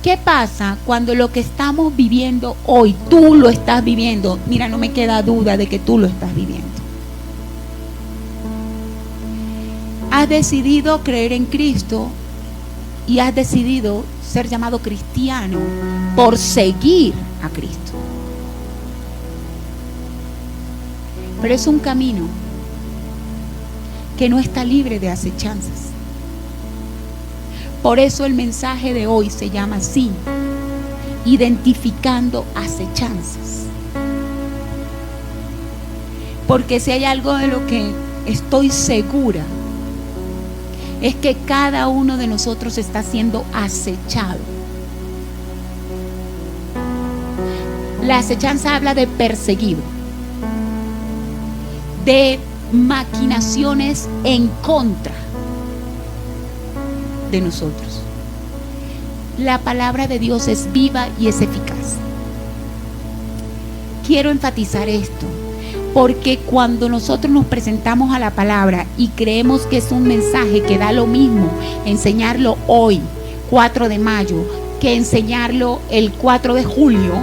¿Qué pasa cuando lo que estamos viviendo hoy, tú lo estás viviendo? Mira, no me queda duda de que tú lo estás viviendo. Has decidido creer en Cristo y has decidido ser llamado cristiano por seguir a Cristo. Pero es un camino que no está libre de acechanzas. Por eso el mensaje de hoy se llama así: identificando acechanzas. Porque si hay algo de lo que estoy segura, es que cada uno de nosotros está siendo acechado. La acechanza habla de perseguido, de maquinaciones en contra de nosotros. La palabra de Dios es viva y es eficaz. Quiero enfatizar esto, porque cuando nosotros nos presentamos a la palabra y creemos que es un mensaje que da lo mismo enseñarlo hoy, 4 de mayo, que enseñarlo el 4 de julio,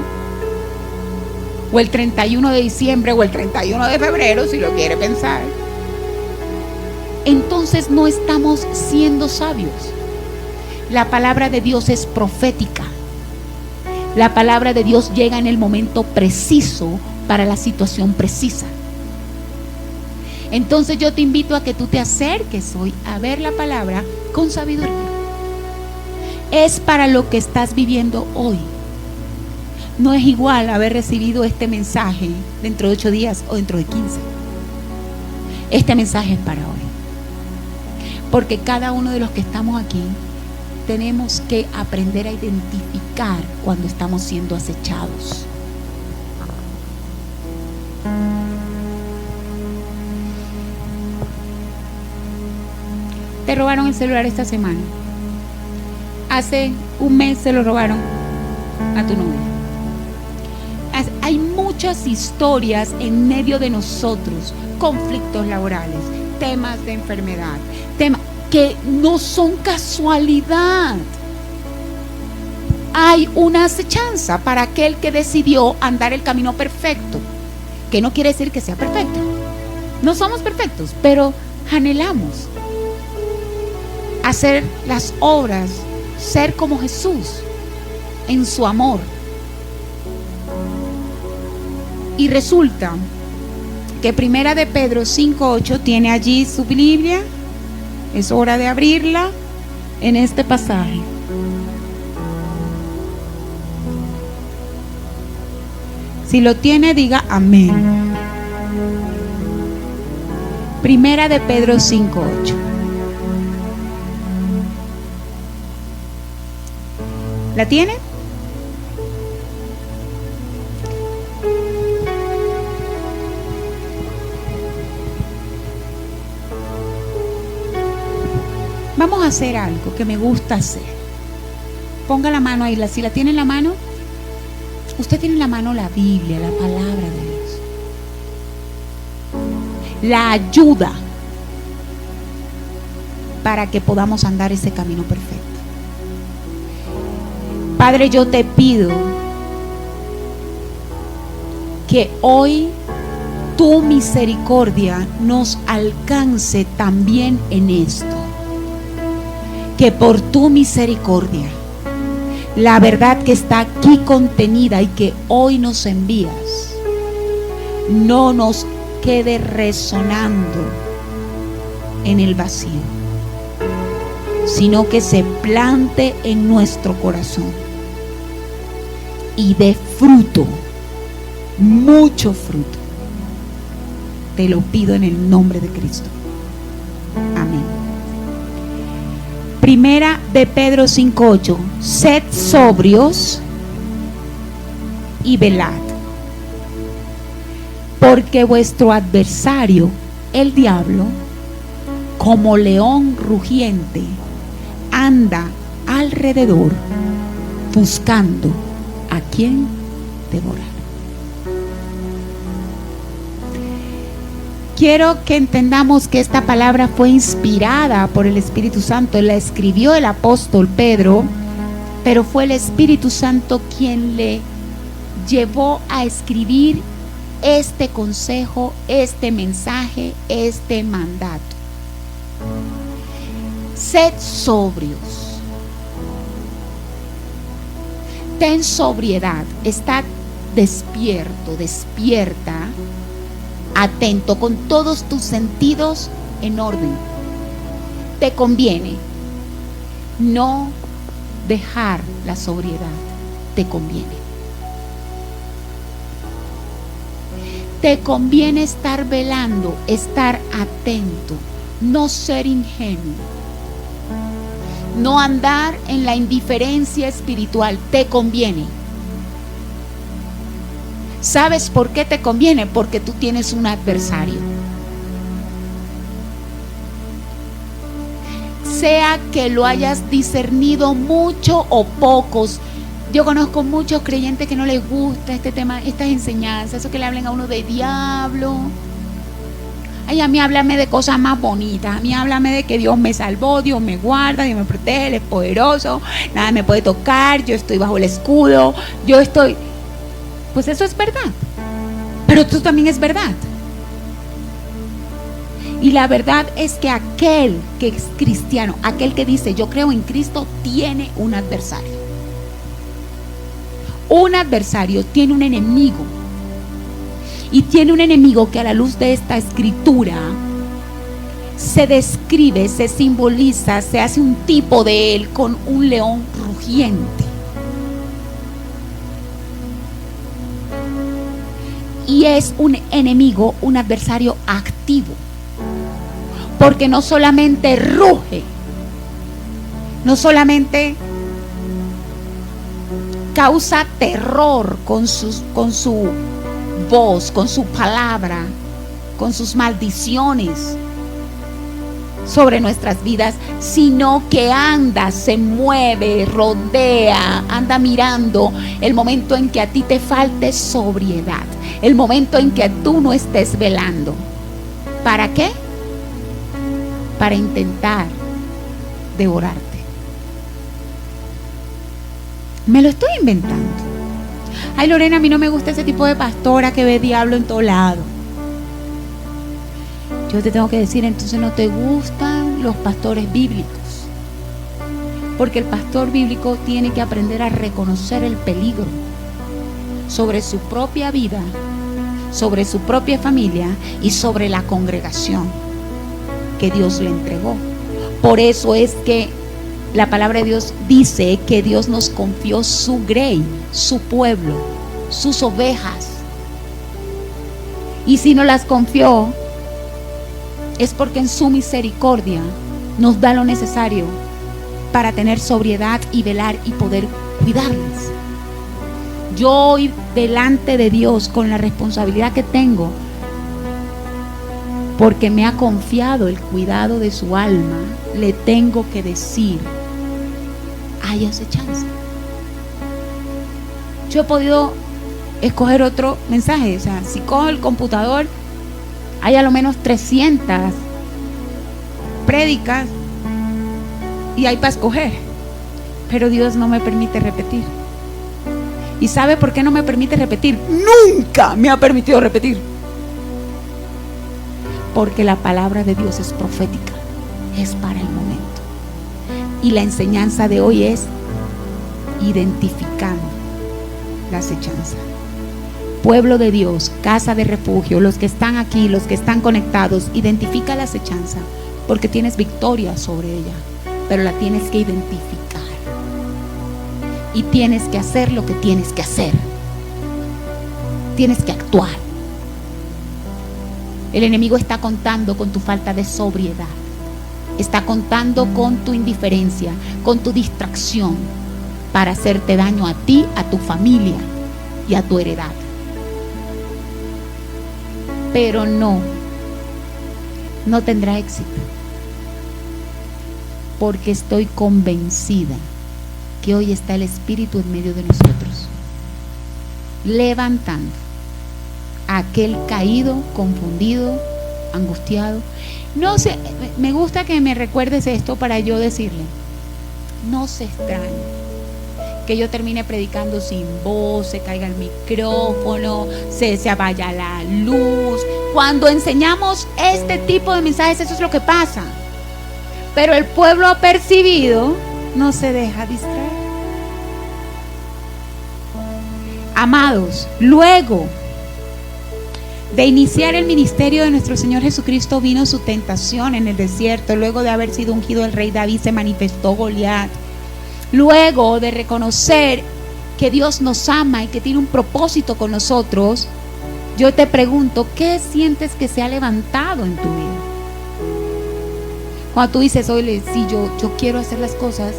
o el 31 de diciembre, o el 31 de febrero, si lo quiere pensar, entonces no estamos siendo sabios. La palabra de Dios es profética. La palabra de Dios llega en el momento preciso para la situación precisa. Entonces yo te invito a que tú te acerques hoy a ver la palabra con sabiduría. Es para lo que estás viviendo hoy. No es igual haber recibido este mensaje dentro de 8 días o dentro de 15. Este mensaje es para hoy. Porque cada uno de los que estamos aquí tenemos que aprender a identificar cuando estamos siendo acechados. Te robaron el celular esta semana. Hace un mes se lo robaron a tu novia. Hay muchas historias en medio de nosotros, conflictos laborales, temas de enfermedad, temas que no son casualidad. Hay una acechanza para aquel que decidió andar el camino perfecto, que no quiere decir que sea perfecto. No somos perfectos, pero anhelamos hacer las obras, ser como Jesús en su amor. Y resulta que Primera de Pedro 5:8 tiene allí su Biblia. Es hora de abrirla en este pasaje. Si lo tiene, diga amén. Primera de Pedro 5:8. ¿La tiene? Vamos a hacer algo que me gusta hacer. Ponga la mano ahí, si la tiene en la mano, usted tiene en la mano la Biblia, la palabra de Dios. La ayuda para que podamos andar ese camino perfecto. Padre, yo te pido que hoy tu misericordia nos alcance también en esto. Que por tu misericordia, la verdad que está aquí contenida y que hoy nos envías, no nos quede resonando en el vacío, sino que se plante en nuestro corazón y dé fruto, mucho fruto. Te lo pido en el nombre de Cristo. Amén. Primera de Pedro 5:8. Sed sobrios y velad, porque vuestro adversario, el diablo, como león rugiente, anda alrededor buscando a quien devorar. Quiero que entendamos que esta palabra fue inspirada por el Espíritu Santo. La escribió el apóstol Pedro pero fue el Espíritu Santo quien le llevó a escribir este consejo, este mensaje, este mandato. Sed sobrios. Ten sobriedad. Estad despierto, despierta, atento, con todos tus sentidos en orden. Te conviene no dejar la sobriedad. Te conviene. Te conviene estar velando, estar atento, no ser ingenuo, no andar en la indiferencia espiritual. Te conviene. ¿Sabes por qué te conviene? Porque tú tienes un adversario. Sea que lo hayas discernido mucho o pocos. Yo conozco muchos creyentes que no les gusta este tema, estas enseñanzas, eso que le hablen a uno de diablo. Ay, a mí háblame de cosas más bonitas, a mí háblame de que Dios me salvó, Dios me guarda, Dios me protege, Él es poderoso, nada me puede tocar, yo estoy bajo el escudo, yo estoy... Pues eso es verdad, pero esto también es verdad. Y la verdad es que aquel que es cristiano, aquel que dice yo creo en Cristo, tiene un adversario. Un adversario, tiene un enemigo. Y tiene un enemigo que a la luz de esta escritura se describe, se simboliza, se hace un tipo de él con un león rugiente. Y es un enemigo, un adversario activo. Porque no solamente ruge, no solamente causa terror con su voz, con su palabra, con sus maldiciones sobre nuestras vidas, sino que anda, se mueve, rodea, anda mirando el momento en que a ti te falte sobriedad, el momento en que tú no estés velando. ¿Para qué? Para intentar devorarte. Me lo estoy inventando. Ay, Lorena, a mí no me gusta ese tipo de pastora que ve diablo en todo lado. Yo te tengo que decir, entonces no te gustan los pastores bíblicos. Porque el pastor bíblico tiene que aprender a reconocer el peligro sobre su propia vida, sobre su propia familia y sobre la congregación que Dios le entregó. Por eso es que la palabra de Dios dice que Dios nos confió su grey, su pueblo, sus ovejas. Y si nos las confió, es porque en su misericordia nos da lo necesario para tener sobriedad y velar y poder cuidarles. Yo hoy delante de Dios, con la responsabilidad que tengo, porque me ha confiado el cuidado de su alma, le tengo que decir: háyase chance. Yo he podido escoger otro mensaje. O sea, si cojo el computador, hay a lo menos 300 prédicas y hay para escoger, pero Dios no me permite repetir. ¿Y sabe por qué no me permite repetir? Nunca me ha permitido repetir. Porque la palabra de Dios es profética, es para el momento. Y la enseñanza de hoy es identificando la acechanza. Pueblo de Dios, casa de refugio, los que están aquí, los que están conectados, identifica la acechanza, porque tienes victoria sobre ella, pero la tienes que identificar. Y tienes que hacer lo que tienes que hacer. Tienes que actuar. El enemigo está contando con tu falta de sobriedad. Está contando con tu indiferencia, con tu distracción, para hacerte daño a ti, a tu familia y a tu heredad. Pero no tendrá éxito, porque estoy convencida que hoy está el Espíritu en medio de nosotros, levantando a aquel caído, confundido, angustiado. No sé, me gusta que me recuerdes esto para yo decirle: no se extrañe que yo termine predicando sin voz, se caiga el micrófono, se vaya la luz. Cuando enseñamos este tipo de mensajes, eso es lo que pasa. Pero el pueblo apercibido no se deja distraer. Amados, luego de iniciar el ministerio de nuestro Señor Jesucristo, vino su tentación en el desierto. Luego de haber sido ungido el rey David, se manifestó Goliat. Luego de reconocer que Dios nos ama y que tiene un propósito con nosotros, yo te pregunto, ¿qué sientes que se ha levantado en tu vida? Cuando tú dices, oye, sí, yo quiero hacer las cosas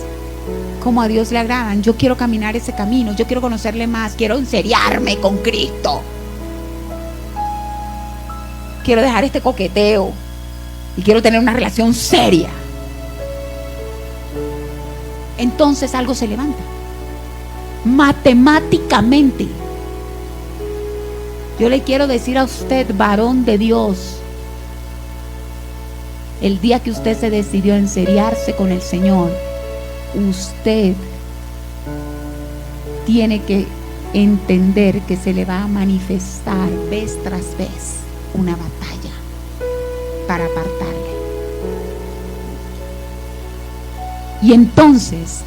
como a Dios le agradan, yo quiero caminar ese camino, yo quiero conocerle más, quiero enseriarme con Cristo, quiero dejar este coqueteo y quiero tener una relación seria. Entonces algo se levanta matemáticamente. Yo le quiero decir a usted, varón de Dios, el día que usted se decidió a enseriarse con el Señor, usted tiene que entender que se le va a manifestar vez tras vez una batalla para apartarle. Y entonces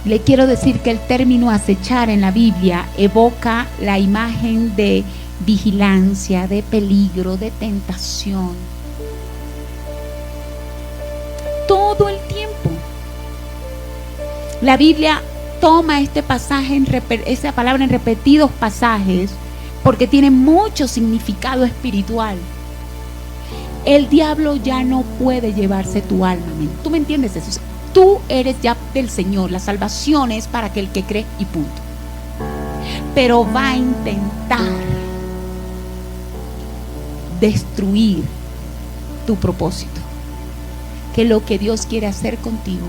le quiero decir que el término acechar en la Biblia evoca la imagen de vigilancia, de peligro, de tentación. Todo el tiempo. La Biblia toma este pasaje, esa palabra en repetidos pasajes, porque tiene mucho significado espiritual. El diablo ya no puede llevarse tu alma. ¿Tú me entiendes eso? Tú eres ya del Señor. La salvación es para aquel que cree y punto. Pero va a intentar destruir tu propósito. Que lo que Dios quiere hacer contigo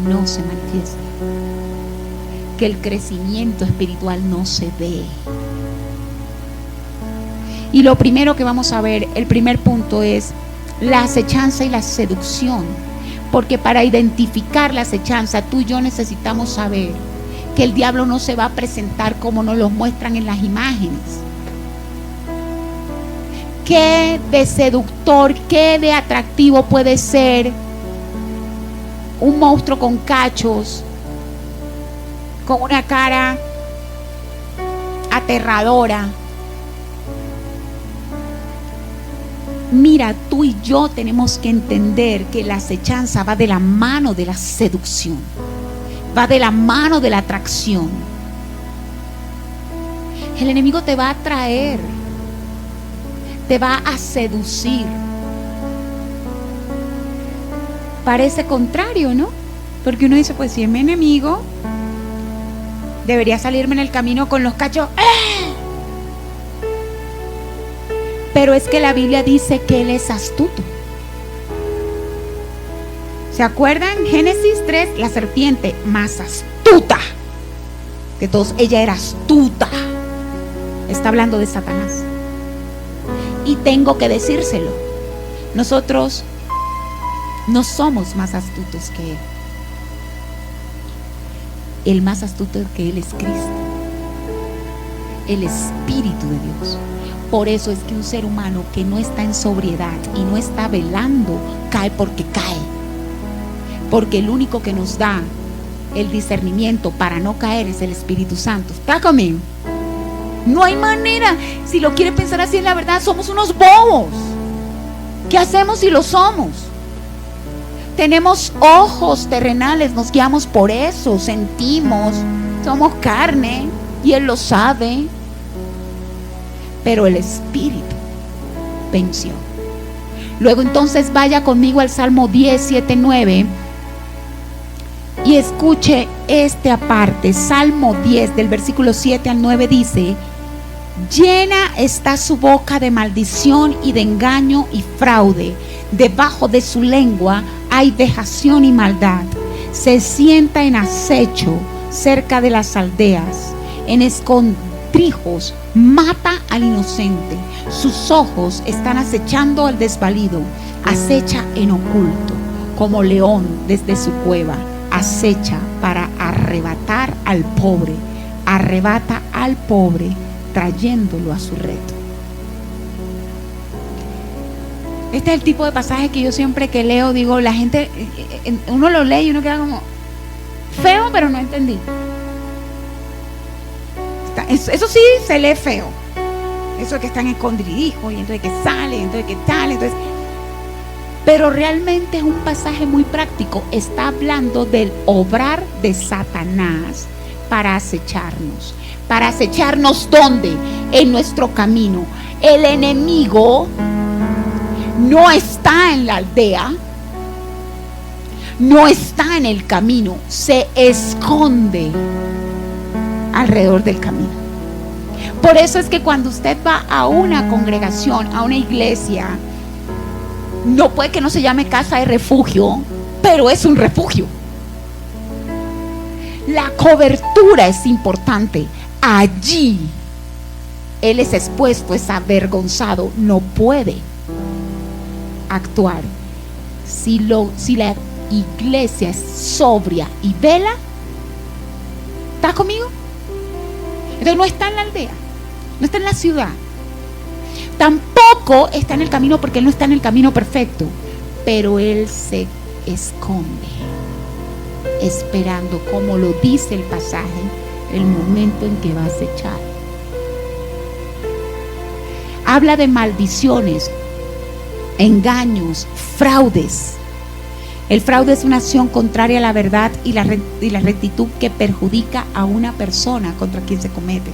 no se manifieste. Que el crecimiento espiritual no se ve. Y lo primero que vamos a ver, el primer punto, es la acechanza y la seducción. Porque para identificar la acechanza, tú y yo necesitamos saber que el diablo no se va a presentar como nos lo muestran en las imágenes. ¿Qué de seductor, qué de atractivo puede ser un monstruo con cachos, con una cara aterradora? Mira, tú y yo tenemos que entender que la acechanza va de la mano de la seducción, va de la mano de la atracción. El enemigo te va a atraer, te va a seducir. Parece contrario, ¿no? Porque uno dice, pues si es mi enemigo, debería salirme en el camino con los cachos. Pero es que la Biblia dice que él es astuto. ¿Se acuerdan? Génesis 3, la serpiente más astuta de todos. Ella era astuta. Está hablando de Satanás. Y tengo que decírselo. Nosotros no somos más astutos que él. El más astuto que él es Cristo, el Espíritu de Dios. Por eso es que un ser humano que no está en sobriedad y no está velando, cae porque cae. Porque el único que nos da el discernimiento para no caer es el Espíritu Santo. ¿Está conmigo? No hay manera. Si lo quiere pensar así, en la verdad somos unos bobos. ¿Qué hacemos si lo somos? Tenemos ojos terrenales, nos guiamos por eso, sentimos, somos carne y Él lo sabe. Pero el Espíritu venció. Luego entonces vaya conmigo al Salmo 10, 7, 9 y escuche esta parte. Salmo 10 del versículo 7 al 9 dice: llena está su boca de maldición y de engaño y fraude. Debajo de su lengua hay vejación y maldad. Se sienta en acecho cerca de las aldeas. En escondrijos mata al inocente. Sus ojos están acechando al desvalido. Acecha en oculto, como león desde su cueva. Acecha para arrancar arrebatar al pobre. Arrebata al pobre trayéndolo a su red. Este es el tipo de pasaje que yo siempre que leo digo, la gente, uno lo lee y uno queda como feo, pero no entendí. Eso sí se lee feo. Eso de que están escondidijos y entonces que sale, entonces que tal, entonces. Pero realmente es un pasaje muy práctico. Está hablando del obrar de Satanás para acecharnos. ¿Para acecharnos dónde? En nuestro camino. El enemigo no está en la aldea, no está en el camino, se esconde alrededor del camino. Por eso es que cuando usted va a una congregación, a una iglesia, no puede que no se llame casa de refugio, pero es un refugio. La cobertura es importante. Allí él es expuesto, es avergonzado, no puede actuar. Si la iglesia es sobria y vela, ¿está conmigo? Entonces no está en la aldea, no está en la ciudad, tampoco está en el camino, porque él no está en el camino perfecto, pero él se esconde esperando, como lo dice el pasaje, el momento en que va a acechar. Habla de maldiciones, engaños, fraudes. El fraude es una acción contraria a la verdad y la rectitud que perjudica a una persona contra quien se comete.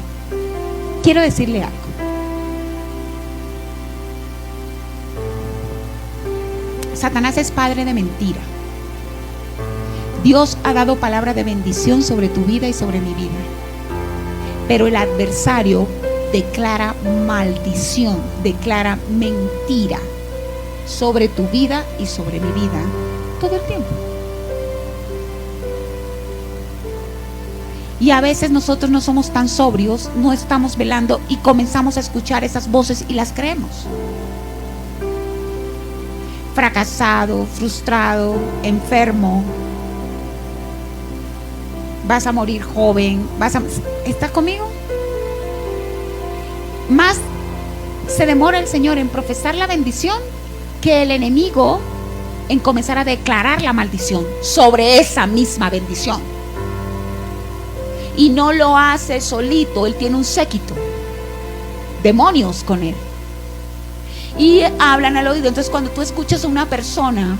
Quiero decirle algo. Satanás es padre de mentira. Dios ha dado palabra de bendición sobre tu vida y sobre mi vida. Pero el adversario declara maldición, declara mentira sobre tu vida y sobre mi vida todo el tiempo. Y a veces nosotros no somos tan sobrios, no estamos velando y comenzamos a escuchar esas voces y las creemos. Fracasado, frustrado, enfermo, vas a morir joven, ¿estás conmigo? Más se demora el Señor en profesar la bendición que el enemigo en comenzar a declarar la maldición sobre esa misma bendición. Y no lo hace solito, él tiene un séquito, demonios con él, y hablan al oído. Entonces cuando tú escuchas a una persona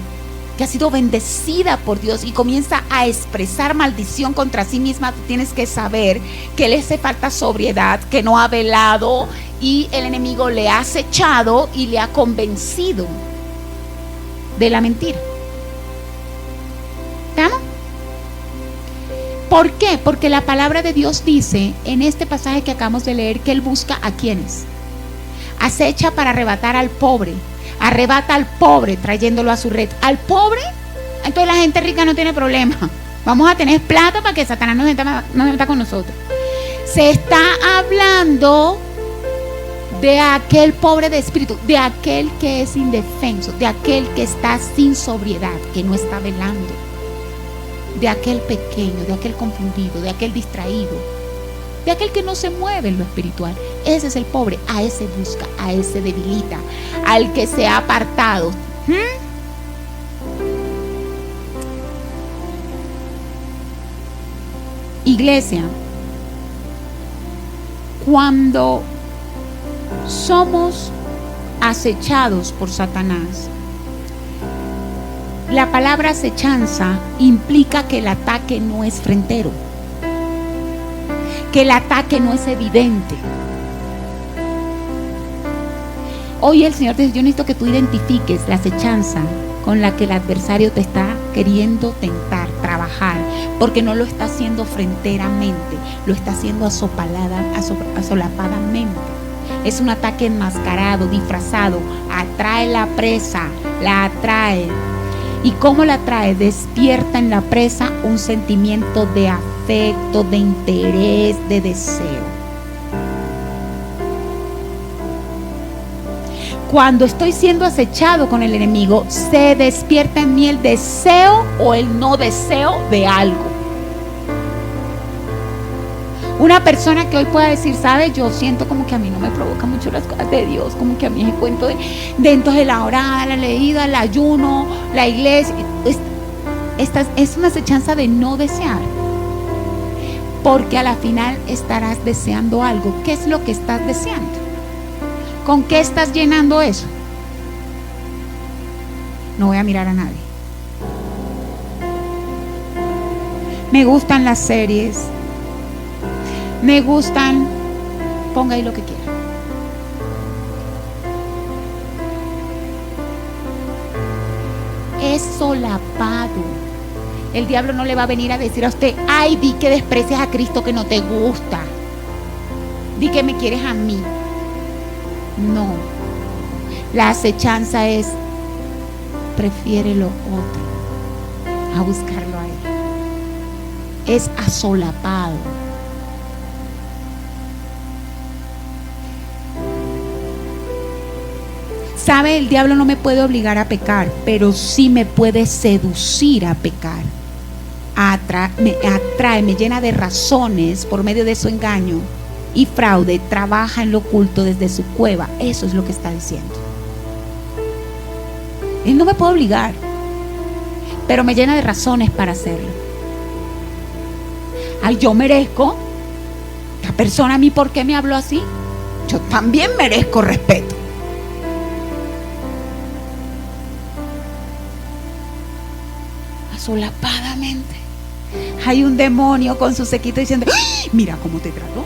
que ha sido bendecida por Dios y comienza a expresar maldición contra sí misma, tú tienes que saber que le hace falta sobriedad, que no ha velado, y el enemigo le ha acechado y le ha convencido de la mentira. ¿Te amo? ¿Por qué? Porque la palabra de Dios dice en este pasaje que acabamos de leer que él busca a quienes. Acecha para arrebatar al pobre. Arrebata al pobre trayéndolo a su red. Al pobre, entonces la gente rica no tiene problema. Vamos a tener plata para que Satanás no se meta con nosotros. Se está hablando de aquel pobre de espíritu, de aquel que es indefenso, de aquel que está sin sobriedad, que no está velando, de aquel pequeño, de aquel confundido, de aquel distraído, de aquel que no se mueve en lo espiritual. Ese es el pobre, a ese busca, a ese debilita, al que se ha apartado. Iglesia, cuando somos acechados por Satanás, la palabra acechanza implica que el ataque no es frentero, que el ataque no es evidente. Hoy el Señor te dice: yo necesito que tú identifiques la acechanza con la que el adversario te está queriendo tentar, trabajar, porque no lo está haciendo fronteramente, lo está haciendo asolapadamente. Es un ataque enmascarado, disfrazado. Atrae la presa, la atrae. ¿Y cómo la atrae? Despierta en la presa un sentimiento de afecto, de interés, de deseo. Cuando estoy siendo acechado con el enemigo, se despierta en mí el deseo o el no deseo de algo. Una persona que hoy pueda decir, ¿sabe? Yo siento como que a mí no me provoca mucho las cosas de Dios, como que a mí el cuento de entonces la orada, la leída, el ayuno, la iglesia. Esta es una acechanza de no desear, porque a la final estarás deseando algo. ¿Qué es lo que estás deseando? ¿Con qué estás llenando eso? No voy a mirar a nadie. Me gustan las series. Me gustan. Ponga ahí lo que quiera. Es solapado. El diablo no le va a venir a decir a usted, ay, di que desprecias a Cristo, que no te gusta. Di que me quieres a mí. No. La acechanza es, prefiere lo otro a buscarlo a él. Es asolapado. ¿Sabe? El diablo no me puede obligar a pecar, pero sí me puede seducir a pecar. Me atrae, me llena de razones por medio de su engaño y fraude. Trabaja en lo oculto desde su cueva. Eso es lo que está diciendo. Él no me puede obligar, pero me llena de razones para hacerlo. Ay, yo merezco. La persona a mí, ¿por qué me habló así? Yo también merezco respeto. Solapadamente. Hay un demonio con su sequito diciendo, ¡ay! Mira cómo te trató.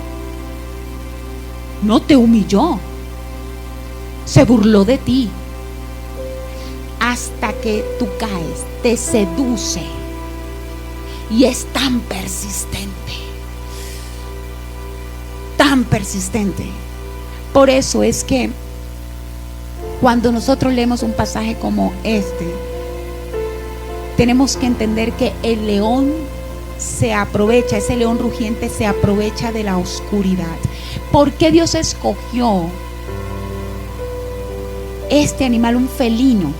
No te humilló. Se burló de ti. Hasta que tú caes, te seduce. Y es tan persistente. Tan persistente. Por eso es que cuando nosotros leemos un pasaje como este, tenemos que entender que el león se aprovecha, ese león rugiente se aprovecha de la oscuridad. ¿Por qué Dios escogió este animal, un felino,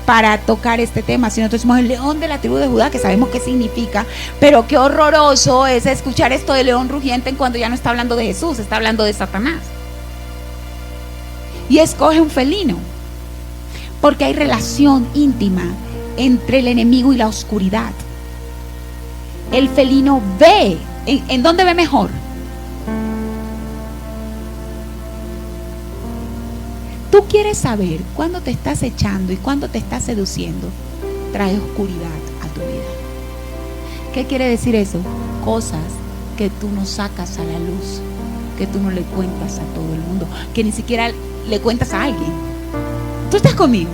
para tocar este tema? Si nosotros decimos el león de la tribu de Judá, que sabemos qué significa, pero qué horroroso es escuchar esto de león rugiente cuando ya no está hablando de Jesús, está hablando de Satanás. Y escoge un felino porque hay relación íntima entre el enemigo y la oscuridad. El felino ve. ¿En dónde ve mejor? Tú quieres saber cuándo te estás echando y cuándo te estás seduciendo. Trae oscuridad a tu vida. ¿Qué quiere decir eso? Cosas que tú no sacas a la luz, que tú no le cuentas a todo el mundo, que ni siquiera le cuentas a alguien. ¿Tú estás conmigo?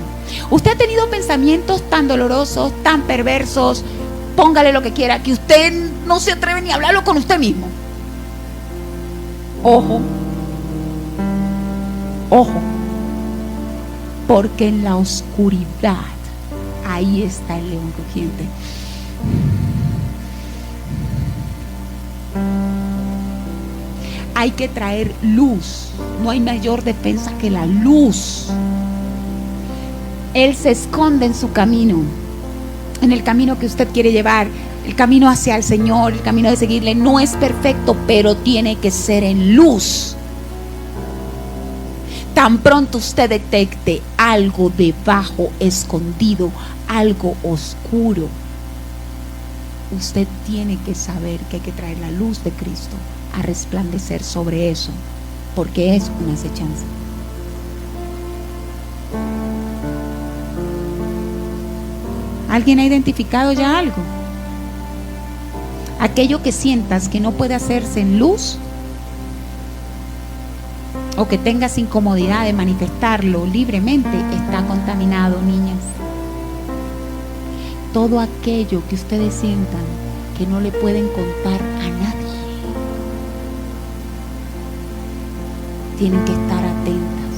Usted ha tenido pensamientos tan dolorosos, tan perversos, póngale lo que quiera, que usted no se atreve ni a hablarlo con usted mismo. Ojo, ojo, porque en la oscuridad ahí está el león rugiente. Hay que traer luz. No hay mayor defensa que la luz. Él se esconde en su camino, en el camino que usted quiere llevar, el camino hacia el Señor, el camino de seguirle. No es perfecto, pero tiene que ser en luz. Tan pronto usted detecte algo debajo, escondido, algo oscuro, usted tiene que saber que hay que traer la luz de Cristo a resplandecer sobre eso, porque es una acechanza. ¿Alguien ha identificado ya algo? Aquello que sientas que no puede hacerse en luz, o que tengas incomodidad de manifestarlo libremente, está contaminado, niñas. Todo aquello que ustedes sientan que no le pueden contar a nadie, tienen que estar atentas,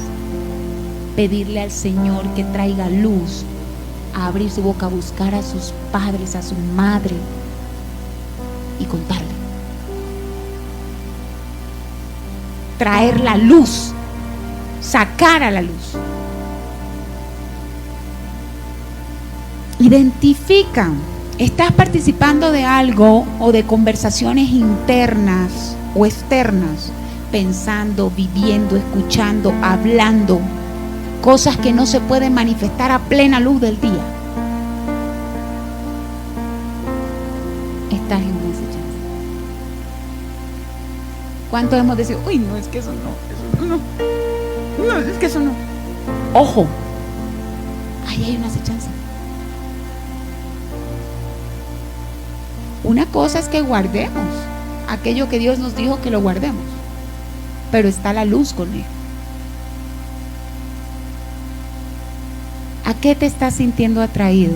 pedirle al Señor que traiga luz, a abrir su boca, a buscar a sus padres, a su madre y contarle. Traer la luz, sacar a la luz. Identifica ¿Estás participando de algo o de conversaciones internas o externas? Pensando, viviendo, escuchando, hablando, cosas que no se pueden manifestar a plena luz del día. Estás en una acechanza. ¿Cuántos hemos decidido, uy, no, es que eso no, es que eso no? Ojo, ahí hay una acechanza. Una cosa es que guardemos aquello que Dios nos dijo que lo guardemos, pero está la luz con él. ¿A qué te estás sintiendo atraído?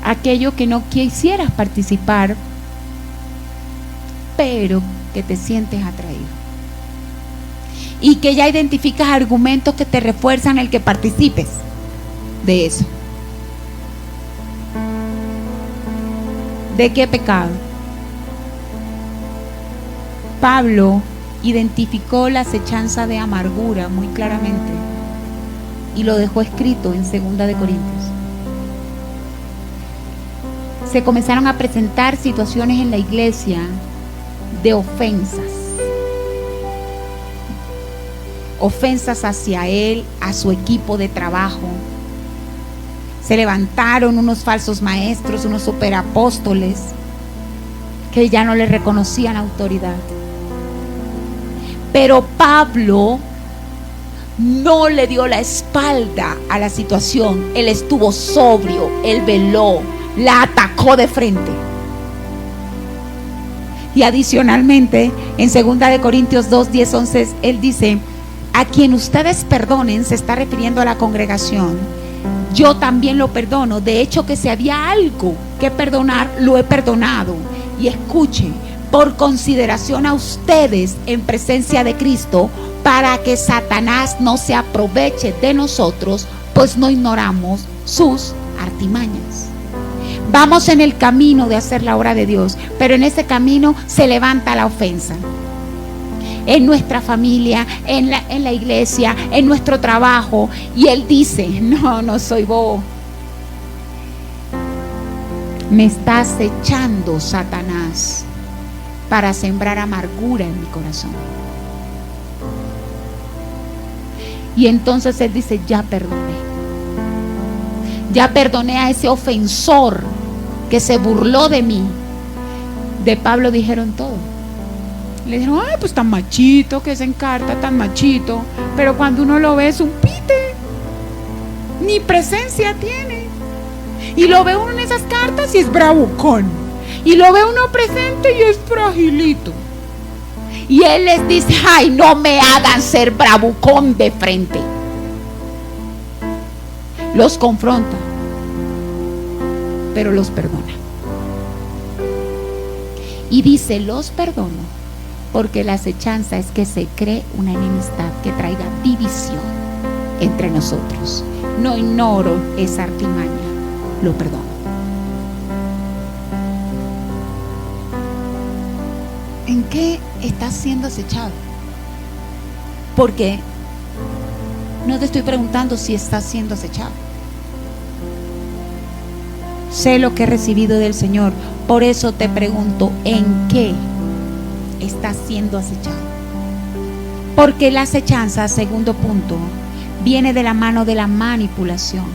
Aquello que no quisieras participar, pero que te sientes atraído. Y que ya identificas argumentos que te refuerzan el que participes de eso. ¿De qué pecado? Pablo identificó la acechanza de amargura muy claramente y lo dejó escrito en 2 de Corintios. Se comenzaron a presentar situaciones en la iglesia de ofensas hacia él, a su equipo de trabajo. Se levantaron unos falsos maestros, unos superapóstoles que ya no le reconocían autoridad. Pero Pablo no le dio la espalda a la situación. Él estuvo sobrio, él veló, la atacó de frente. Y adicionalmente, en 2 de Corintios 2, 10, 11, él dice: a quien ustedes perdonen, se está refiriendo a la congregación, yo también lo perdono. De hecho, que si había algo que perdonar, lo he perdonado. Y escuchen, por consideración a ustedes en presencia de Cristo, para que Satanás no se aproveche de nosotros, pues no ignoramos sus artimañas. Vamos en el camino de hacer la obra de Dios, pero en ese camino se levanta la ofensa. En nuestra familia, en la iglesia, en nuestro trabajo. Y él dice: no soy bobo. Me está acechando Satanás para sembrar amargura en mi corazón. Y entonces él dice: ya perdoné. Ya perdoné a ese ofensor que se burló de mí. De Pablo dijeron todo. Le dijeron: ay, pues tan machito, que se encarta, tan machito. Pero cuando uno lo ve es un pite, ni presencia tiene. Y lo ve uno en esas cartas y es bravucón. Y lo ve uno presente y es fragilito. Y él les dice: ay, no me hagan ser bravucón de frente. Los confronta, pero los perdona. Y dice: los perdono porque la acechanza es que se cree una enemistad que traiga división entre nosotros. No ignoro esa artimaña, lo perdono. ¿En qué estás siendo acechado? Porque no te estoy preguntando si estás siendo acechado. Sé lo que he recibido del Señor, por eso te pregunto: ¿en qué estás siendo acechado? Porque la acechanza, segundo punto, viene de la mano de la manipulación.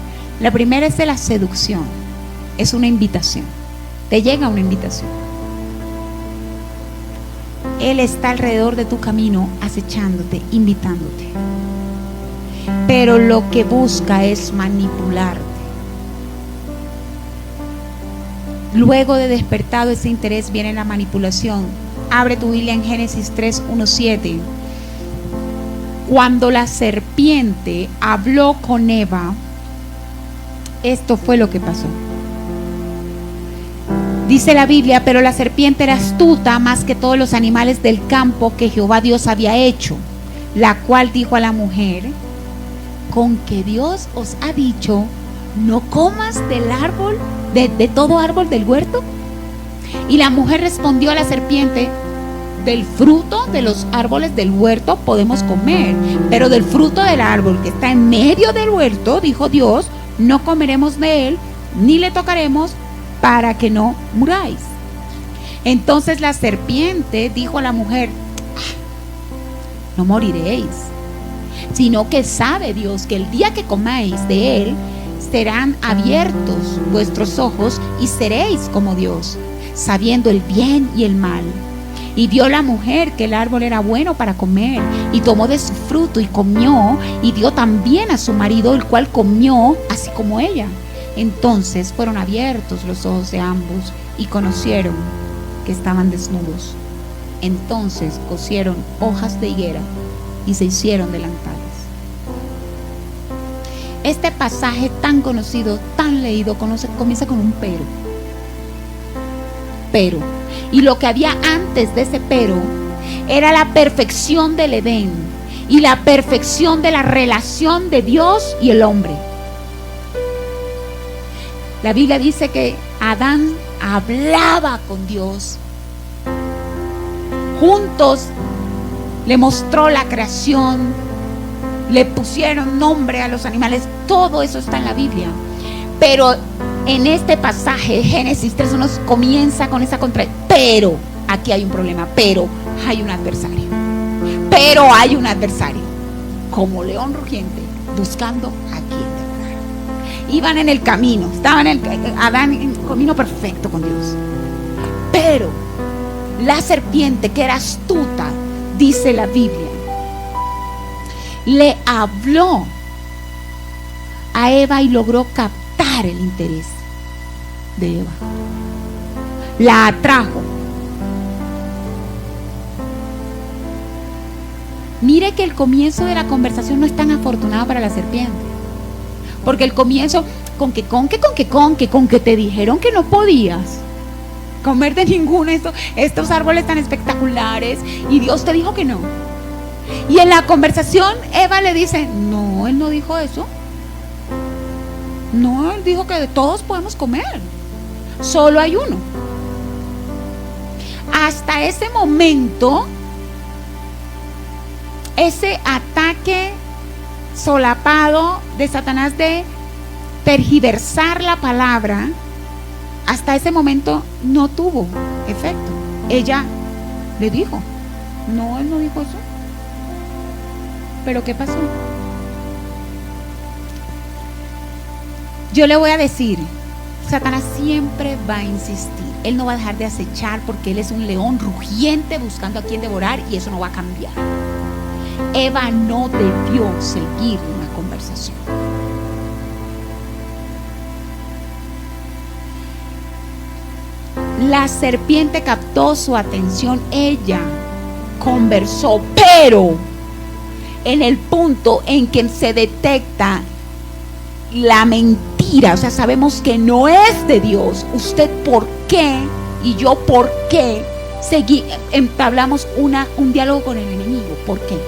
La primera es de la seducción, es una invitación, te llega una invitación. Él está alrededor de tu camino acechándote, invitándote, pero lo que busca es manipularte. Luego de despertado ese interés viene la manipulación. Abre tu Biblia en Génesis 3, 1, 7. Cuando la serpiente habló con Eva, esto fue lo que pasó. Dice la Biblia: pero la serpiente era astuta más que todos los animales del campo que Jehová Dios había hecho, la cual dijo a la mujer: con que Dios os ha dicho, no comas del árbol, de todo árbol del huerto. Y la mujer respondió a la serpiente: del fruto de los árboles del huerto podemos comer, pero del fruto del árbol que está en medio del huerto, dijo Dios, no comeremos de él, ni le tocaremos, para que no muráis. Entonces la serpiente dijo a la mujer: no moriréis, sino que sabe Dios que el día que comáis de él, serán abiertos vuestros ojos y seréis como Dios, sabiendo el bien y el mal. Y vio la mujer que el árbol era bueno para comer, y tomó de su fruto y comió, y dio también a su marido, el cual comió así como ella. Entonces fueron abiertos los ojos de ambos, y conocieron que estaban desnudos. Entonces cosieron hojas de higuera y se hicieron delantales. Este pasaje tan conocido, tan leído, comienza con un pero. Pero. Y lo que había antes de ese pero era la perfección del Edén y la perfección de la relación de Dios y el hombre. La Biblia dice que Adán hablaba con Dios. Juntos le mostró la creación, le pusieron nombre a los animales. Todo eso está en la Biblia. Pero en este pasaje, Génesis 3:1, comienza con esa pero aquí hay un problema, pero hay un adversario. Pero hay un adversario, como león rugiente, buscando a quien devorar. Iban en el camino, estaban Adán en el camino perfecto con Dios. Pero la serpiente, que era astuta, dice la Biblia, le habló a Eva y logró captar el interés de Eva. La atrajo. Mire que el comienzo de la conversación no es tan afortunado para la serpiente, porque el comienzo, con que te dijeron que no podías comer de ninguno de estos árboles tan espectaculares, y Dios te dijo que no. Y en la conversación Eva le dice: no, él no dijo eso. No, él dijo que de todos podemos comer, solo hay uno. Hasta ese momento, ese ataque solapado de Satanás de tergiversar la palabra, hasta ese momento no tuvo efecto. Ella le dijo: no, él no dijo eso. ¿Pero qué pasó? Yo le voy a decir, Satanás siempre va a insistir. Él no va a dejar de acechar, porque él es un león rugiente buscando a quien devorar, y eso no va a cambiar. Eva no debió seguir una conversación. La serpiente captó su atención, ella conversó, pero en el punto en que se detecta la mentira, o sea, sabemos que no es de Dios. ¿Usted por qué y yo por qué entablamos un diálogo con el enemigo? ¿Por qué?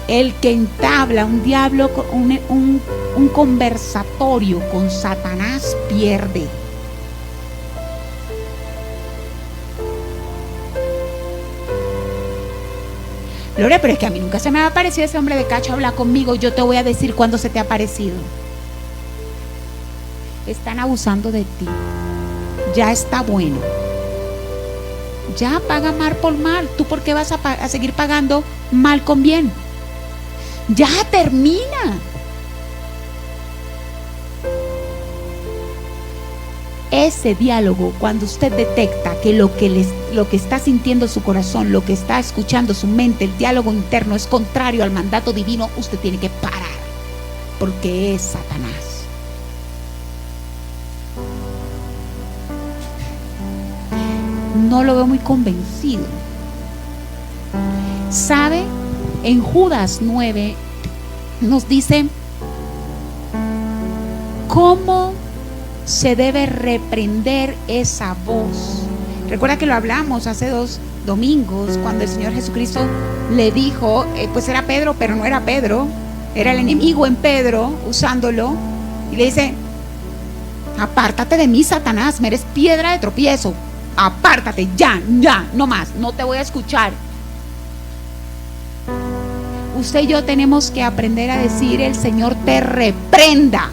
El que entabla un diálogo, un conversatorio con Satanás, pierde. Gloria, pero es que a mí nunca se me ha aparecido ese hombre de cacho a hablar conmigo. Yo te voy a decir cuándo se te ha aparecido. Están abusando de ti. Ya está bueno. Ya paga mal por mal. ¿Tú por qué vas a seguir pagando mal con bien? Ya termina. Ese diálogo, cuando usted detecta que lo que está sintiendo su corazón, lo que está escuchando su mente, el diálogo interno es contrario al mandato divino, usted tiene que parar, porque es Satanás. No lo veo muy convencido. ¿Sabe? En Judas 9 nos dice cómo se debe reprender esa voz. Recuerda que lo hablamos hace 2 domingos, cuando el Señor Jesucristo le dijo, pues era Pedro, pero no era Pedro, era el enemigo en Pedro, usándolo, y le dice: apártate de mí, Satanás, me eres piedra de tropiezo, apártate, ya, no más, no te voy a escuchar. usted y yo tenemos que aprender a decir: el Señor te reprenda,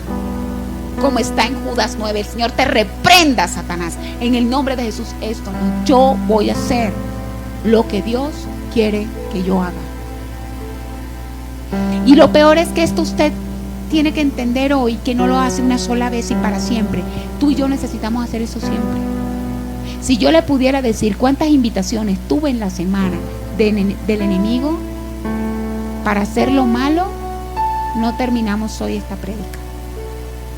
como está en Judas 9, el Señor te reprenda, Satanás, en el nombre de Jesús. Esto no, yo voy a hacer lo que Dios quiere que yo haga. Y lo peor es que esto usted tiene que entender hoy, que no lo hace una sola vez y para siempre. Tú y yo necesitamos hacer eso siempre. Si yo le pudiera decir cuántas invitaciones tuve en la semana del enemigo para hacer lo malo, no terminamos hoy esta prédica.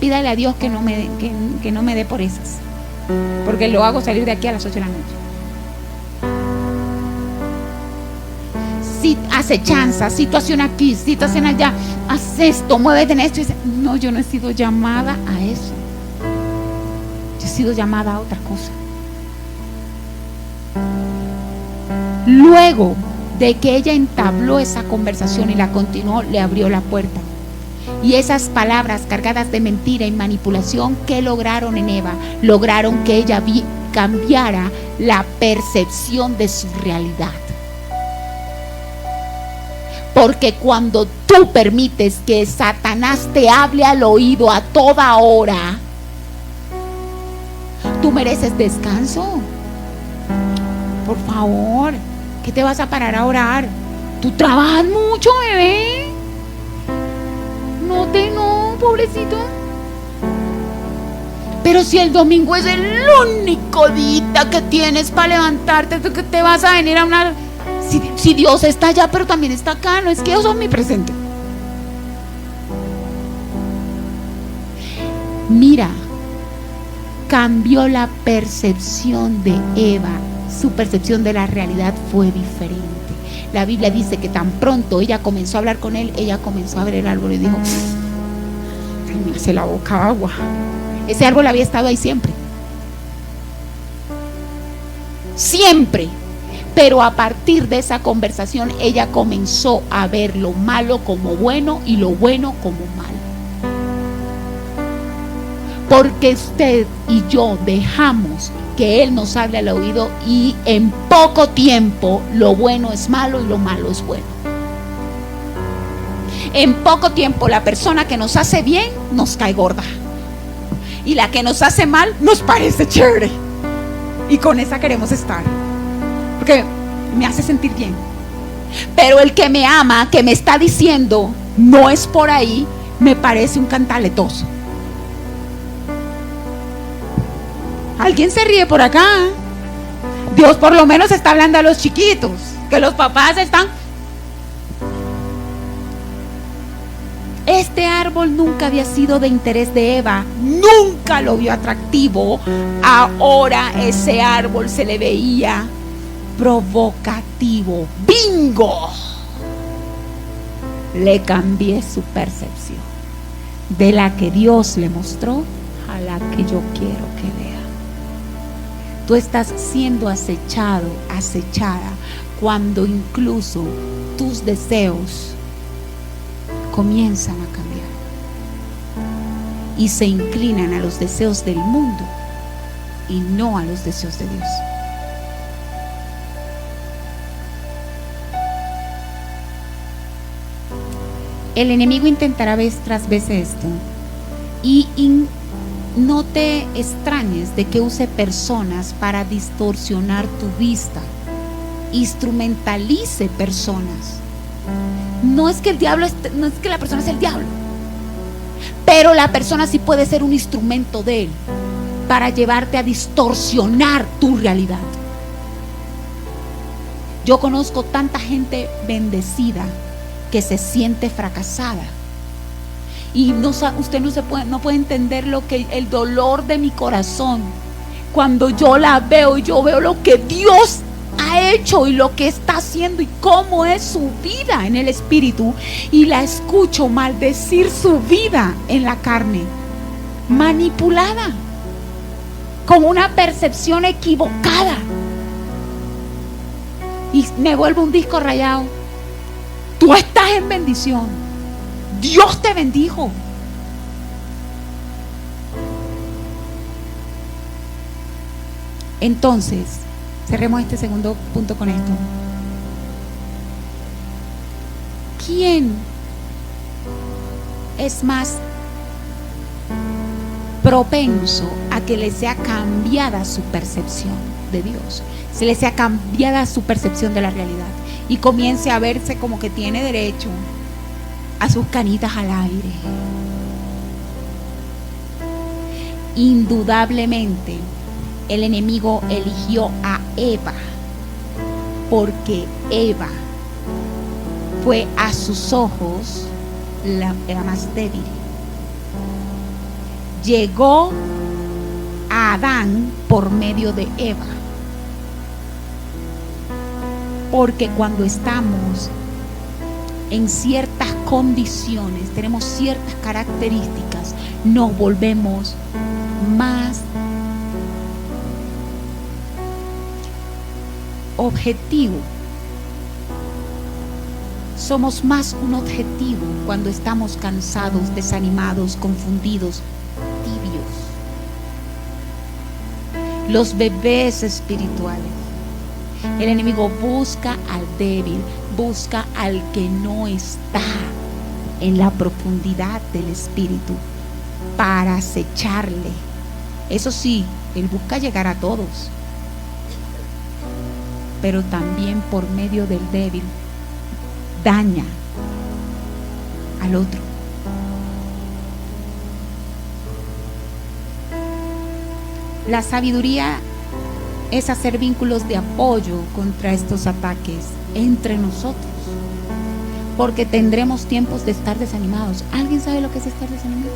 Pídale a Dios que no me dé por esas, porque lo hago salir de aquí a las 8 de la noche. Acechanza, situación aquí, situación allá, haz esto, muévete en esto. No, yo no he sido llamada a eso. Yo he sido llamada a otra cosa. Luego de que ella entabló esa conversación y la continuó, le abrió la puerta. Y esas palabras cargadas de mentira y manipulación, ¿qué lograron en Eva? Lograron que ella cambiara la percepción de su realidad. Porque cuando tú permites que Satanás te hable al oído a toda hora, tú mereces descanso. Por favor, ¿qué te vas a parar a orar? Tú trabajas mucho, bebé. No, pobrecito. Pero si el domingo es el único día que tienes para levantarte, ¿tú que te vas a venir a una... Si Dios está allá, pero también está acá, no es que yo soy mi presente. Mira, cambió la percepción de Eva, su percepción de la realidad fue diferente. La Biblia dice que tan pronto ella comenzó a hablar con él, ella comenzó a ver el árbol y dijo: ay, me hace la boca agua. Ese árbol había estado ahí siempre. Siempre. Pero a partir de esa conversación ella comenzó a ver lo malo como bueno y lo bueno como malo. Porque usted y yo dejamos que Él nos hable al oído y en poco tiempo lo bueno es malo y lo malo es bueno. En poco tiempo la persona que nos hace bien nos cae gorda y la que nos hace mal nos parece chévere y con esa queremos estar. Porque me hace sentir bien. Pero el que me ama, que me está diciendo no es por ahí, me parece un cantaletoso. ¿Alguien se ríe por acá? Dios por lo menos está hablando a los chiquitos, que los papás están... Este árbol nunca había sido de interés de Eva, nunca lo vio atractivo. Ahora ese árbol se le veía provocativo. ¡Bingo! Le cambié su percepción de la que Dios le mostró a la que yo quiero que vea. Tú estás siendo acechado, acechada, cuando incluso tus deseos comienzan a cambiar y se inclinan a los deseos del mundo y no a los deseos de Dios. El enemigo intentará vez tras vez esto y no te extrañes de que use personas para distorsionar tu vista, instrumentalice personas. No es que el diablo, no es que la persona es el diablo, pero la persona sí puede ser un instrumento de él para llevarte a distorsionar tu realidad. Yo conozco tanta gente bendecida que se siente fracasada y usted no puede entender el dolor de mi corazón cuando yo la veo y yo veo lo que Dios ha hecho y lo que está haciendo y cómo es su vida en el espíritu, y la escucho maldecir su vida en la carne, manipulada con una percepción equivocada, y me vuelvo un disco rayado. Tú estás en bendición, Dios te bendijo. Entonces, cerremos este segundo punto con esto. ¿quién es más propenso a que le sea cambiada su percepción de Dios? Se le sea cambiada su percepción de la realidad y comience a verse como que tiene derecho a sus canitas al aire. Indudablemente, el enemigo eligió a Eva porque Eva fue a sus ojos la más débil. Llegó a Adán por medio de Eva. Porque cuando estamos en ciertas condiciones, tenemos ciertas características, nos volvemos más objetivo. Somos más un objetivo cuando estamos cansados, desanimados, confundidos, tibios. Los bebés espirituales. El enemigo busca al débil, busca al que no está en la profundidad del espíritu para acecharle. Eso sí, él busca llegar a todos, pero también por medio del débil daña al otro. La sabiduría es hacer vínculos de apoyo contra estos ataques entre nosotros, porque tendremos tiempos de estar desanimados. ¿Alguien sabe lo que es estar desanimado?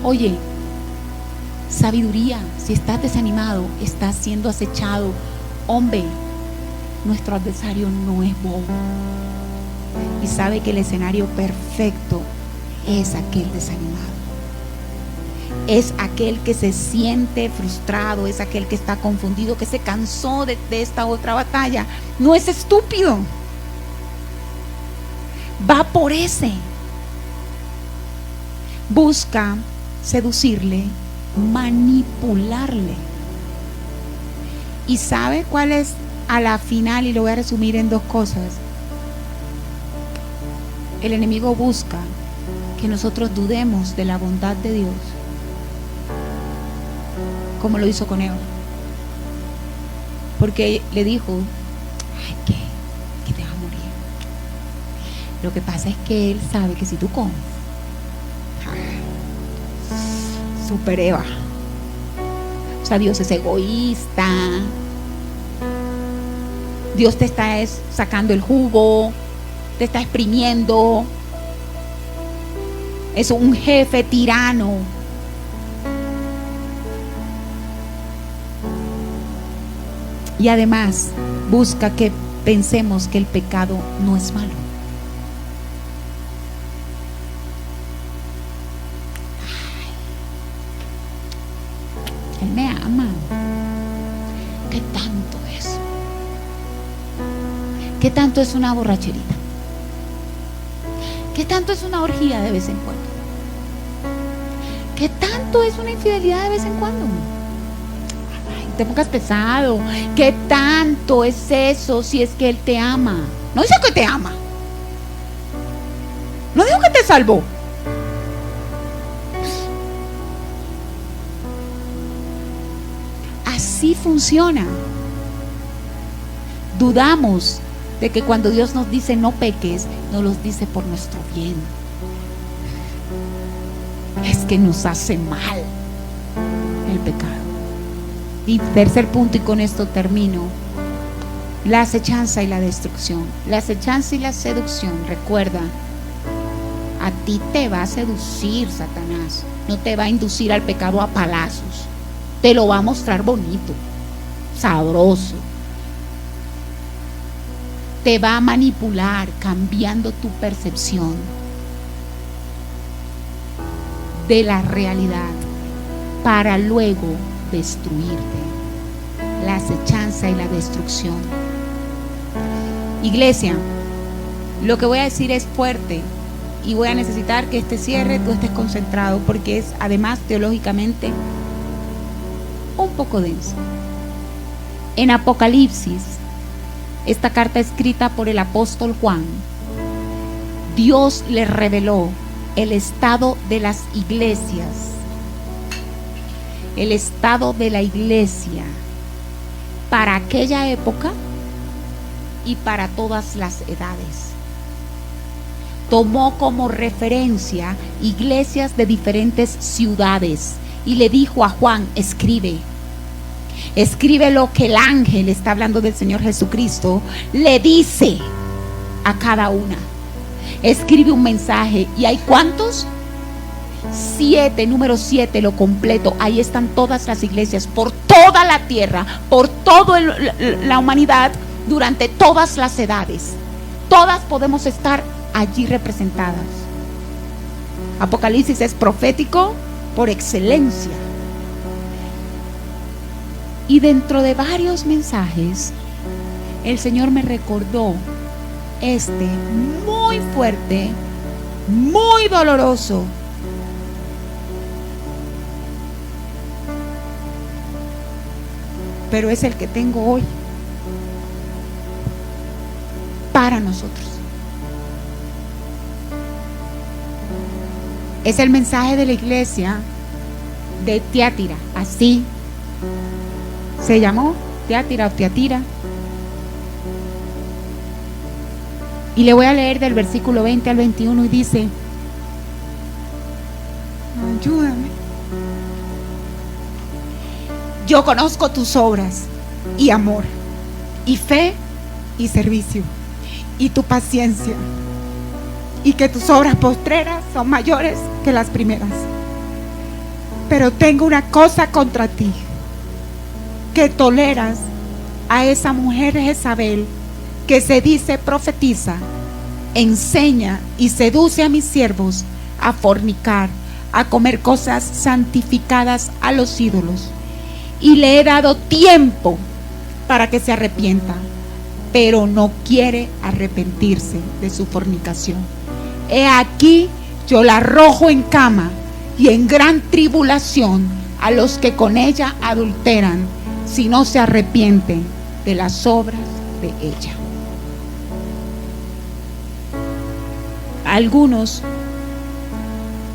Oye, sabiduría, si estás desanimado, estás siendo acechado. Hombre, nuestro adversario no es bobo y sabe que el escenario perfecto es aquel desanimado. Es aquel que se siente frustrado, es aquel que está confundido, que se cansó de esta otra batalla. No es estúpido. Va por ese. Busca seducirle, manipularle. ¿Y sabe cuál es a la final? Y lo voy a resumir en dos cosas. El enemigo busca que nosotros dudemos de la bondad de Dios, como lo hizo con Eva, porque le dijo: ay, que te vas a morir. Lo que pasa es que él sabe que si tú comes, super Eva. O sea, Dios es egoísta, Dios te está sacando el jugo, te está exprimiendo, es un jefe tirano. Y además busca que pensemos que el pecado no es malo. Él me ama. ¿Qué tanto es? ¿Qué tanto es una borracherita? ¿Qué tanto es una orgía de vez en cuando? ¿Qué tanto es una infidelidad de vez en cuando? Te pongas pesado. ¿Qué tanto es eso si es que Él te ama? No dice que te ama, no dijo que te salvó. Así funciona. Dudamos de que cuando Dios nos dice no peques, nos los dice por nuestro bien. Es que nos hace mal el pecado. Y tercer punto, y con esto termino: la acechanza y la destrucción. La acechanza y la seducción, recuerda, a ti te va a seducir Satanás, no te va a inducir al pecado a palazos, te lo va a mostrar bonito, sabroso, te va a manipular cambiando tu percepción de la realidad para luego destruirte. La acechanza y la destrucción. Iglesia, lo que voy a decir es fuerte y voy a necesitar que este cierre tú estés concentrado, porque es además teológicamente un poco denso. En Apocalipsis esta carta escrita por el apóstol Juan, Dios le reveló el estado de las iglesias, el estado de la iglesia para aquella época y para todas las edades. Tomó como referencia iglesias de diferentes ciudades y le dijo a Juan: escribe lo que el ángel, está hablando del Señor Jesucristo, le dice a cada una. Escribe un mensaje. ¿Y hay cuántos? 7, número 7, lo completo. Ahí están todas las iglesias por toda la tierra, por toda la humanidad, durante todas las edades. Todas podemos estar allí representadas. Apocalipsis es profético por excelencia. Y dentro de varios mensajes, el Señor me recordó muy fuerte, muy doloroso. Pero es el que tengo hoy para nosotros. Es el mensaje de la iglesia de Tiatira, así se llamó, Tiatira o Tiatira. Y le voy a leer del versículo 20 al 21 y dice: ayúdame. Yo conozco tus obras y amor, y fe y servicio, y tu paciencia, y que tus obras postreras son mayores que las primeras. Pero tengo una cosa contra ti, que toleras a esa mujer Jezabel, que se dice profetiza, enseña y seduce a mis siervos a fornicar, a comer cosas santificadas a los ídolos. Y le he dado tiempo para que se arrepienta, pero no quiere arrepentirse de su fornicación. He aquí, yo la arrojo en cama y en gran tribulación a los que con ella adulteran, si no se arrepienten de las obras de ella. Algunos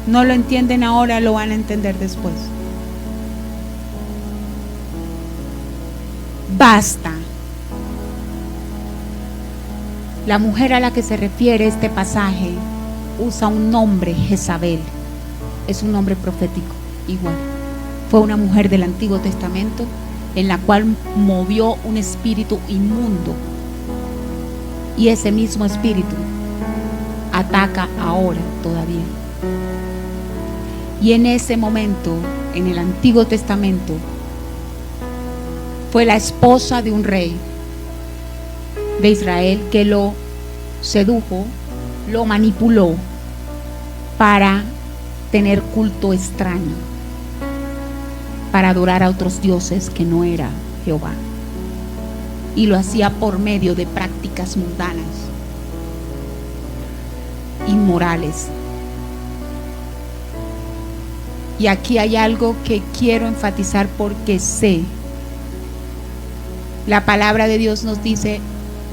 no lo entienden ahora, lo van a entender después. Basta. La mujer a la que se refiere este pasaje usa un nombre, Jezabel. Es un nombre profético, igual. Fue una mujer del Antiguo Testamento en la cual movió un espíritu inmundo. Y ese mismo espíritu ataca ahora todavía. Y en ese momento, en el Antiguo Testamento, fue la esposa de un rey de Israel que lo sedujo, lo manipuló para tener culto extraño, para adorar a otros dioses que no era Jehová. Y lo hacía por medio de prácticas mundanas, inmorales. Y aquí hay algo que quiero enfatizar porque sé, la palabra de Dios nos dice: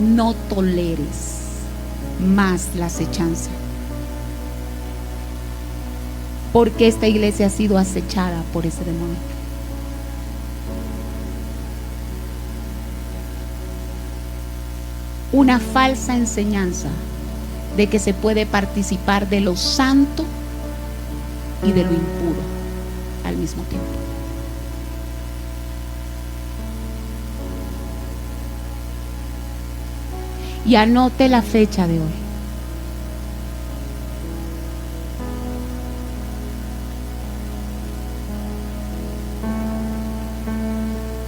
no toleres más la acechanza, porque esta iglesia ha sido acechada por ese demonio. Una falsa enseñanza de que se puede participar de lo santo y de lo impuro al mismo tiempo. Y anote la fecha de hoy.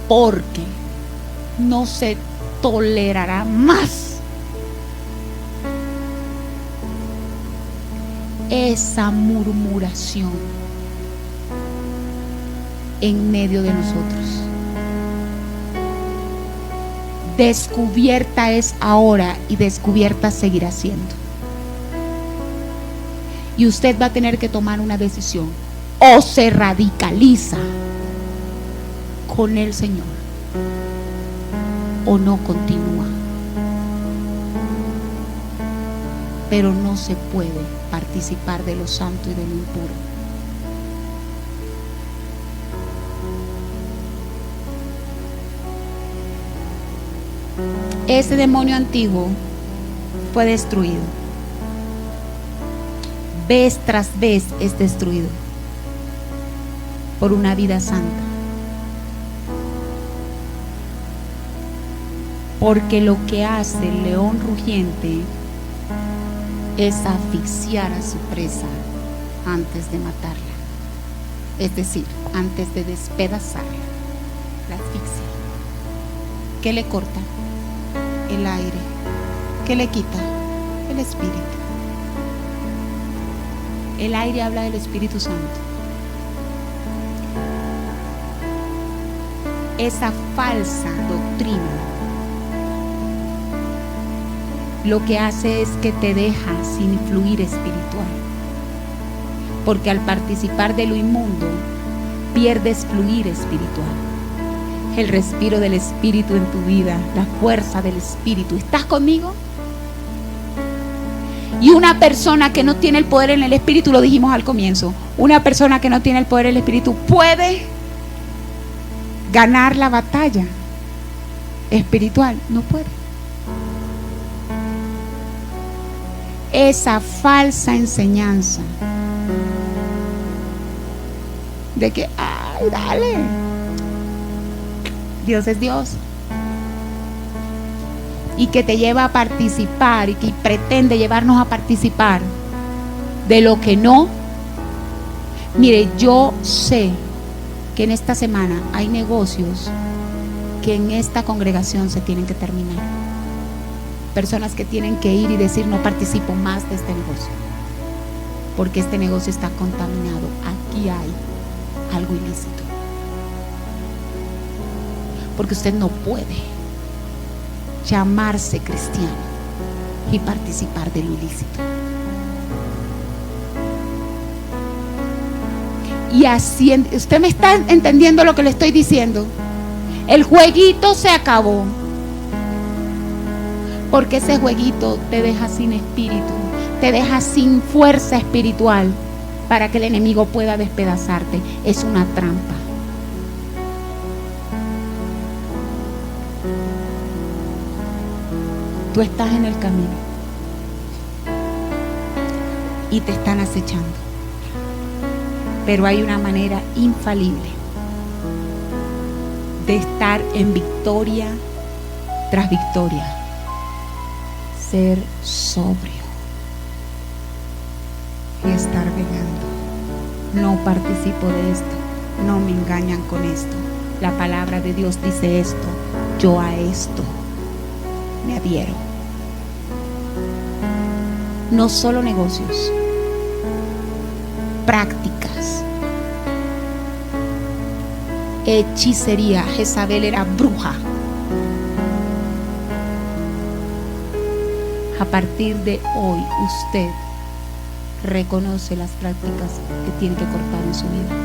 Porque no se tolerará más esa murmuración en medio de nosotros. Descubierta es ahora y descubierta seguirá siendo. Y usted va a tener que tomar una decisión: o se radicaliza con el Señor o no continúa. pero no se puede participar de lo santo y de lo impuro. Ese demonio antiguo fue destruido. Vez tras vez es destruido por una vida santa. Porque lo que hace el león rugiente es asfixiar a su presa antes de matarla. Es decir, antes de despedazarla, la asfixia. ¿Qué le corta? El aire. ¿Qué le quita? El espíritu. El aire habla del Espíritu Santo. Esa falsa doctrina lo que hace es que te deja sin fluir espiritual, porque al participar de lo inmundo pierdes fluir espiritual, el respiro del Espíritu en tu vida, la fuerza del Espíritu. ¿Estás conmigo? Y una persona que no tiene el poder en el Espíritu, lo dijimos al comienzo, una persona que no tiene el poder en el Espíritu puede ganar la batalla espiritual, no puede. Esa falsa enseñanza de que, ay, dale, Dios es Dios, y que te lleva a participar y que pretende llevarnos a participar de lo que no. Mire, yo sé que en esta semana hay negocios que en esta congregación se tienen que terminar. Personas que tienen que ir y decir: no participo más de este negocio, porque este negocio está contaminado. Aquí hay algo ilícito. Porque usted no puede llamarse cristiano y participar de lo ilícito. Y así, usted me está entendiendo lo que le estoy diciendo. El jueguito se acabó, porque ese jueguito te deja sin espíritu, te deja sin fuerza espiritual para que el enemigo pueda despedazarte. Es una trampa. Tú estás en el camino y te están acechando, pero hay una manera infalible de estar en victoria tras victoria: ser sobrio y estar velando. No participo de esto, no me engañan con esto. La palabra de Dios dice esto, yo a esto me adhiero. No solo negocios, prácticas, hechicería. Jezabel era bruja. A partir de hoy usted reconoce las prácticas que tiene que cortar en su vida.